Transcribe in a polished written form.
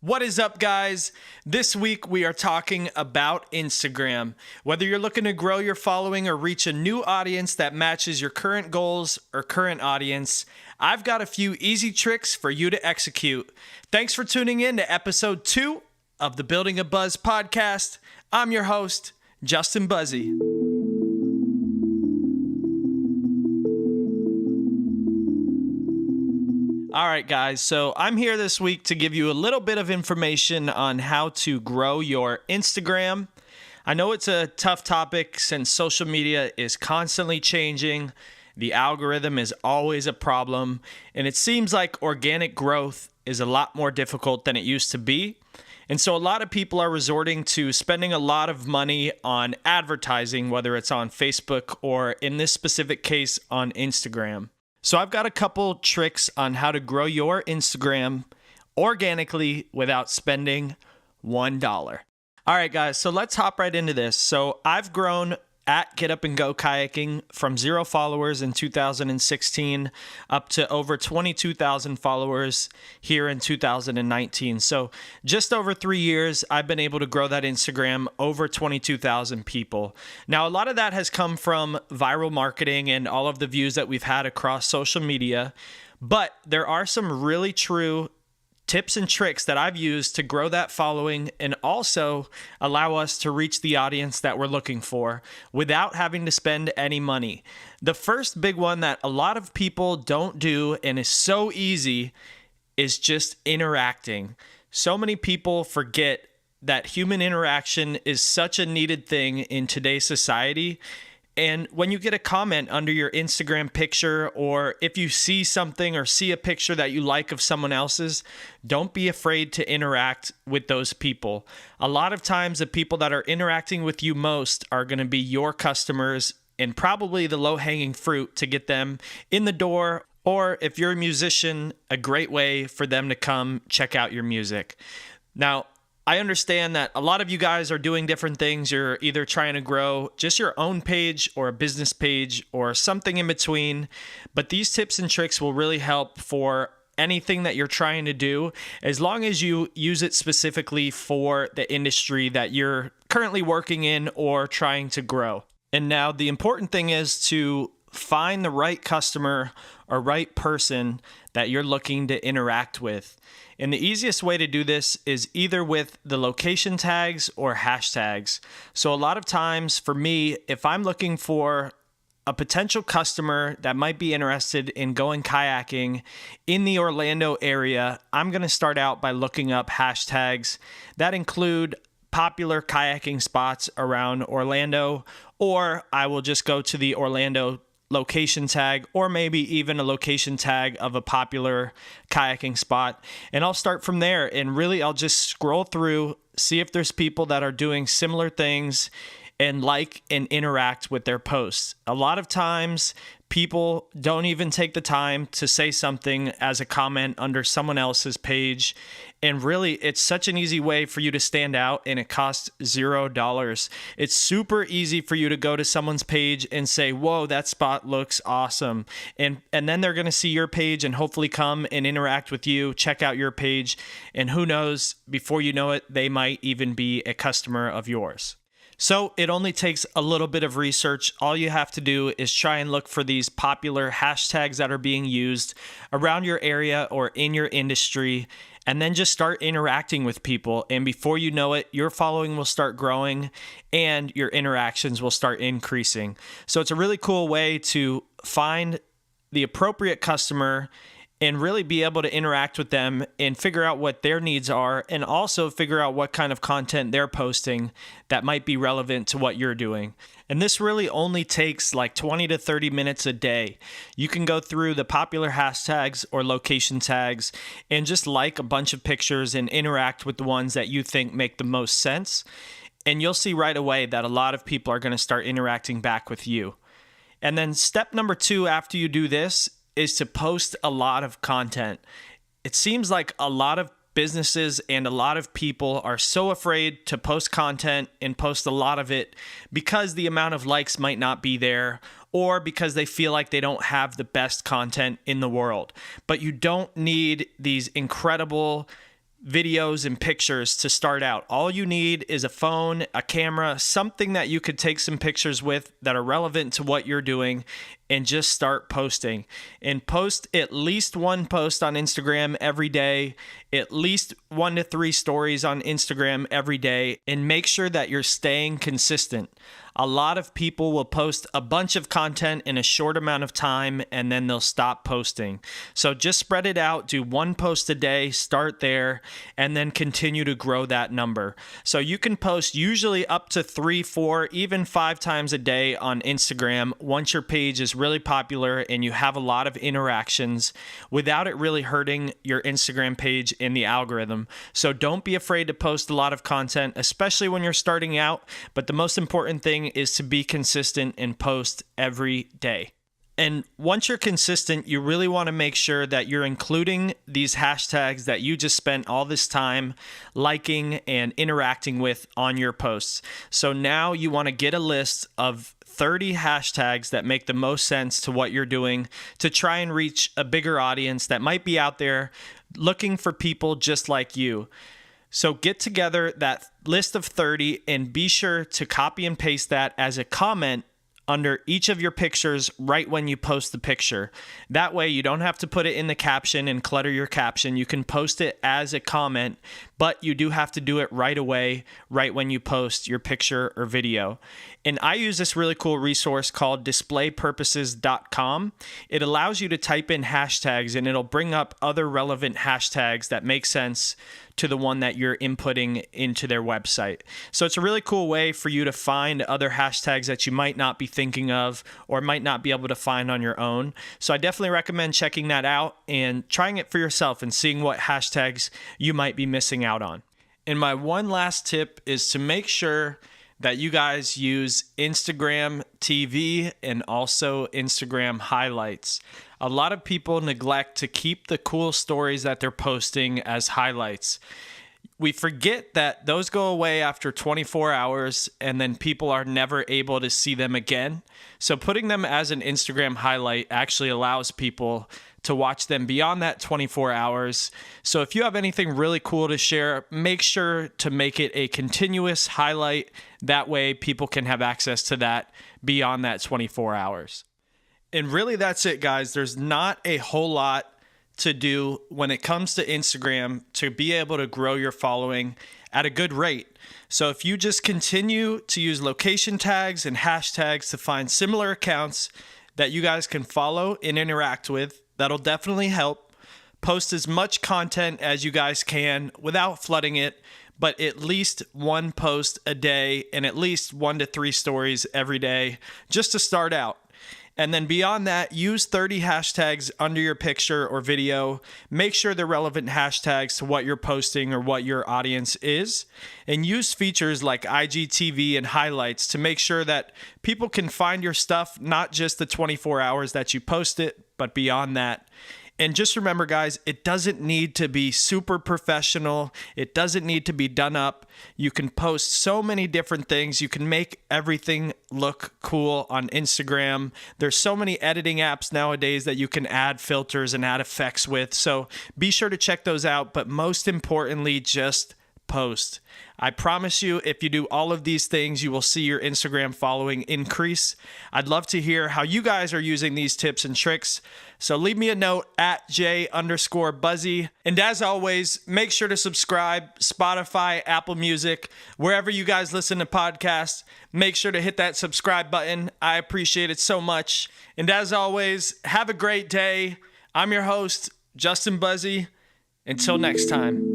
What is up, guys? This week we are talking about Instagram. Whether you're looking to grow your following or reach a new audience that matches your current goals or current audience, I've got a few easy tricks for you to execute. Thanks for tuning in to episode 2 of the Building a Buzz podcast. I'm your host, Justin Buzzi. All right, guys, so I'm here this week to give you a little bit of information on how to grow your Instagram. I know it's a tough topic since social media is constantly changing. The algorithm is always a problem, and it seems like organic growth is a lot more difficult than it used to be. And so a lot of people are resorting to spending a lot of money on advertising, whether it's on Facebook or in this specific case on Instagram. So I've got a couple tricks on how to grow your Instagram organically without spending $1. All right, guys, so let's hop right into this. So I've grown at Get Up and Go Kayaking from 0 followers in 2016 up to over 22,000 followers here in 2019. So just over 3 years, I've been able to grow that Instagram over 22,000 people. Now, a lot of that has come from viral marketing and all of the views that we've had across social media, but there are some really true tips and tricks that I've used to grow that following and also allow us to reach the audience that we're looking for without having to spend any money. The first big one that a lot of people don't do and is so easy is just interacting. So many people forget that human interaction is such a needed thing in today's society. And when you get a comment under your Instagram picture, or if you see something or see a picture that you like of someone else's, don't be afraid to interact with those people. A lot of times the people that are interacting with you most are going to be your customers and probably the low-hanging fruit to get them in the door, or if you're a musician, a great way for them to come check out your music. Now, I understand that a lot of you guys are doing different things. You're either trying to grow just your own page or a business page or something in between. But these tips and tricks will really help for anything that you're trying to do, as long as you use it specifically for the industry that you're currently working in or trying to grow. And now the important thing is to find the right customer or right person that you're looking to interact with. And the easiest way to do this is either with the location tags or hashtags. So a lot of times for me, if I'm looking for a potential customer that might be interested in going kayaking in the Orlando area, I'm going to start out by looking up hashtags that include popular kayaking spots around Orlando, or I will just go to the Orlando location tag, or maybe even a location tag of a popular kayaking spot. And I'll start from there, and really I'll just scroll through, see if there's people that are doing similar things and like and interact with their posts. A lot of times people don't even take the time to say something as a comment under someone else's page. And really, it's such an easy way for you to stand out, and it costs $0. It's super easy for you to go to someone's page and say, whoa, that spot looks awesome. And then they're going to see your page and hopefully come and interact with you, check out your page. And who knows, before you know it, they might even be a customer of yours. So it only takes a little bit of research. All you have to do is try and look for these popular hashtags that are being used around your area or in your industry, and then just start interacting with people. And before you know it, your following will start growing and your interactions will start increasing. So it's a really cool way to find the appropriate customer and really be able to interact with them and figure out what their needs are, and also figure out what kind of content they're posting that might be relevant to what you're doing. And this really only takes like 20 to 30 minutes a day. You can go through the popular hashtags or location tags and just like a bunch of pictures and interact with the ones that you think make the most sense. And you'll see right away that a lot of people are going to start interacting back with you. And then step number 2 after you do this is to post a lot of content. It seems like a lot of businesses and a lot of people are so afraid to post content and post a lot of it because the amount of likes might not be there, or because they feel like they don't have the best content in the world. But you don't need these incredible videos and pictures to start out. All you need is a phone, a camera, something that you could take some pictures with that are relevant to what you're doing, and just start posting. And post at least one post on Instagram every day, at least 1 to 3 stories on Instagram every day, and make sure that you're staying consistent. A lot of people will post a bunch of content in a short amount of time and then they'll stop posting. So just spread it out, do 1 post a day, start there, and then continue to grow that number. So you can post usually up to 3, 4, even 5 times a day on Instagram once your page is really popular and you have a lot of interactions without it really hurting your Instagram page in the algorithm. So don't be afraid to post a lot of content, especially when you're starting out. But the most important thing is to be consistent and post every day. And once you're consistent, you really want to make sure that you're including these hashtags that you just spent all this time liking and interacting with on your posts. So now you want to get a list of 30 hashtags that make the most sense to what you're doing to try and reach a bigger audience that might be out there looking for people just like you. So get together that list of 30 and be sure to copy and paste that as a comment under each of your pictures right when you post the picture. That way you don't have to put it in the caption and clutter your caption. You can post it as a comment, but you do have to do it right away, right when you post your picture or video. And I use this really cool resource called displaypurposes.com. It allows you to type in hashtags and it'll bring up other relevant hashtags that make sense to the one that you're inputting into their website. So it's a really cool way for you to find other hashtags that you might not be thinking of or might not be able to find on your own. So I definitely recommend checking that out and trying it for yourself and seeing what hashtags you might be missing out on. And my one last tip is to make sure that you guys use Instagram TV and also Instagram highlights. A lot of people neglect to keep the cool stories that they're posting as highlights. We forget that those go away after 24 hours and then people are never able to see them again. So putting them as an Instagram highlight actually allows people to watch them beyond that 24 hours. So if you have anything really cool to share, make sure to make it a continuous highlight. That way people can have access to that beyond that 24 hours. And really that's it, guys. There's not a whole lot to do when it comes to Instagram to be able to grow your following at a good rate. So if you just continue to use location tags and hashtags to find similar accounts that you guys can follow and interact with, that'll definitely help. Post as much content as you guys can without flooding it, but at least 1 post a day and at least 1 to 3 stories every day just to start out. And then beyond that, use 30 hashtags under your picture or video. Make sure they're relevant hashtags to what you're posting or what your audience is. And use features like IGTV and highlights to make sure that people can find your stuff, not just the 24 hours that you post it, but beyond that. And just remember, guys, it doesn't need to be super professional. It doesn't need to be done up. You can post so many different things. You can make everything look cool on Instagram. There's so many editing apps nowadays that you can add filters and add effects with. So be sure to check those out. But most importantly, just post. I promise you, if you do all of these things, you will see your Instagram following increase. I'd love to hear how you guys are using these tips and tricks. So leave me a note at @J_Buzzi. And as always, make sure to subscribe, Spotify, Apple Music, wherever you guys listen to podcasts. Make sure to hit that subscribe button. I appreciate it so much. And as always, have a great day. I'm your host, Justin Buzzi. Until next time.